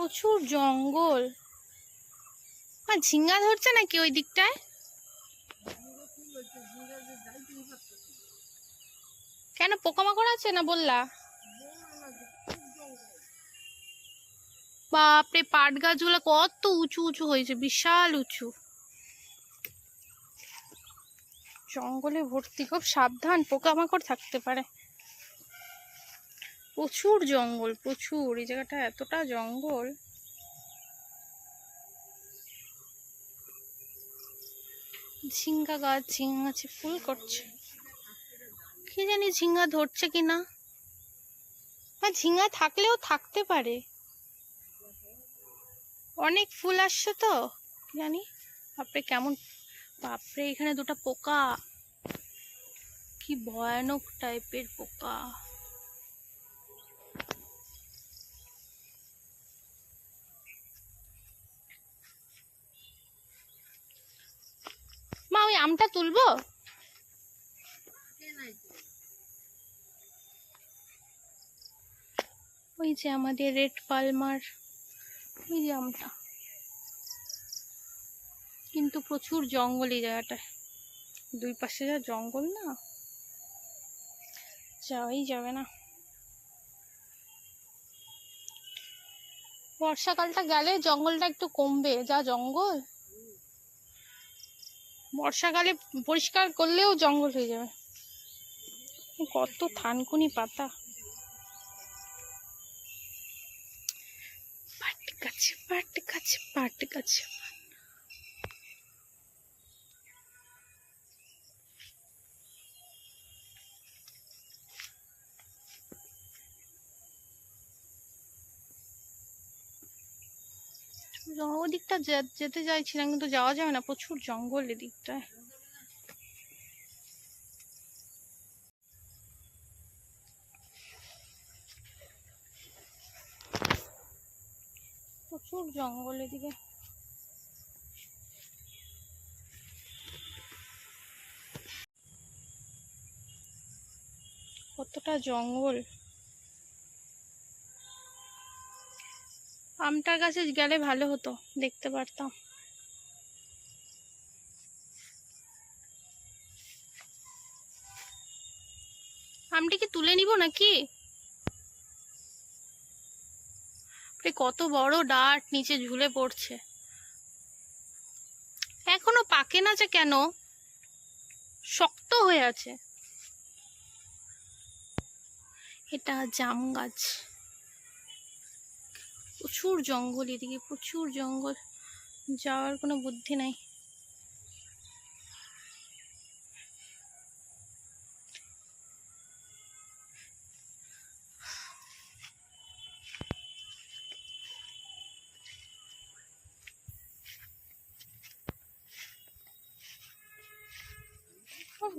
প্রচুর জঙ্গল। আর ঝিঙ্গা ধরছে নাকি ওই দিকটায়? কেন পোকামাকড় আছে না বললা? বাপরে, পাট গাছগুলো কত উঁচু উঁচু হয়েছে, বিশাল উঁচু। জঙ্গলে ভর্তি, খুব সাবধান, পোকামাকড় থাকতে পারে। প্রচুর জঙ্গল, প্রচুর। এই জায়গাটা এতটা জঙ্গল। ঝিঙ্গা গাছ, ঝিঙ্গা গাছে ফুল করছে, কি জানি ঝিঙ্গা ধরছে কিনা। বা ঝিঙ্গা থাকলেও থাকতে পারে, অনেক ফুল আসছে তো জানি। বাপরে কেমন, বাপরে এখানে দুটো পোকা, কি ভয়ানক টাইপের পোকা। মা ওই আমটা তুলবো? ওই যে আমাদের রেড পালমার, ওই যে আমটা। কিন্তু প্রচুর জঙ্গল এই জায়গাটায়, দুই পাশে যা জঙ্গল না, যাওয়াই যাবে না। বর্ষাকালটা গেলে জঙ্গলটা একটু কমবে, যা জঙ্গল। বর্ষাকালে পরিষ্কার করলেও জঙ্গল হয়ে যাবে। কত থানকুনি পাতা। পাট গাছ, পাট গাছ, পাট গাছ। ওদিকটা যেতে চাইছিলাম কিন্তু যাওয়া যাবে না, প্রচুর জঙ্গল এদিকটায়। প্রচুর জঙ্গল এদিকে। কতটা জঙ্গল। আমটার কাছে গেলে ভালো হতো, দেখতে পারতাম। আমটি কি তুলে নিব নাকি? কত বড় ডাঁট নিচে ঝুলে পড়ছে, এখনো পাকে না যে কেন, শক্ত হয়ে আছে। এটা জাম গাছ। প্রচুর জঙ্গল এদিকে, প্রচুর জঙ্গল, যাওয়ার কোনো বুদ্ধি নাই।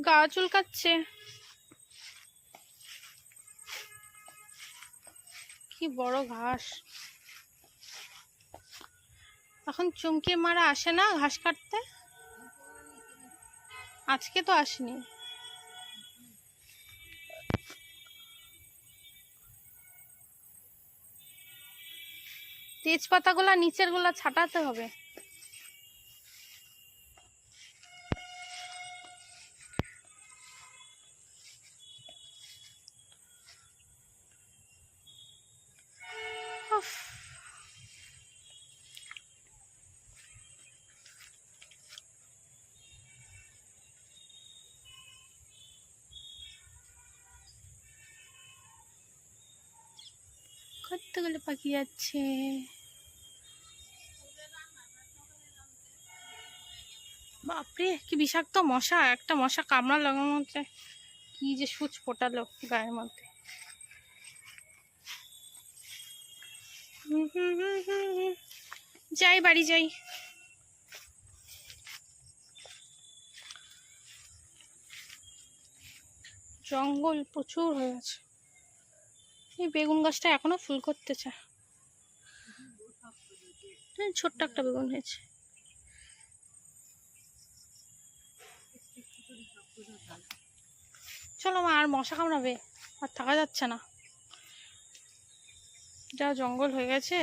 গা চুলকাচ্ছে, কি বড় ঘাস। এখন চুমকির মারা আসে না ঘাস কাটতে? আজকে তো আসেনি। তেজপাতা গুলা নিচের গুলা ছাটাতে হবে। কতগুলো পাখি যাচ্ছে। বাপরে কি বিষাক্ত মশা, একটা মশা কামড়া লাগানো হচ্ছে, কি যে সূচ ফোটালো গায়ের মধ্যে। যাই, বাড়ি যাই। জঙ্গল প্রচুর হয়ে আছে। এই বেগুন গাছটা এখনো ফুল করতেছে, ছোট্ট একটা বেগুন হয়েছে। চলো মা, আর মশা কামড়াবে, আর থাকা যাচ্ছে না, যা জঙ্গল হয়ে গেছে।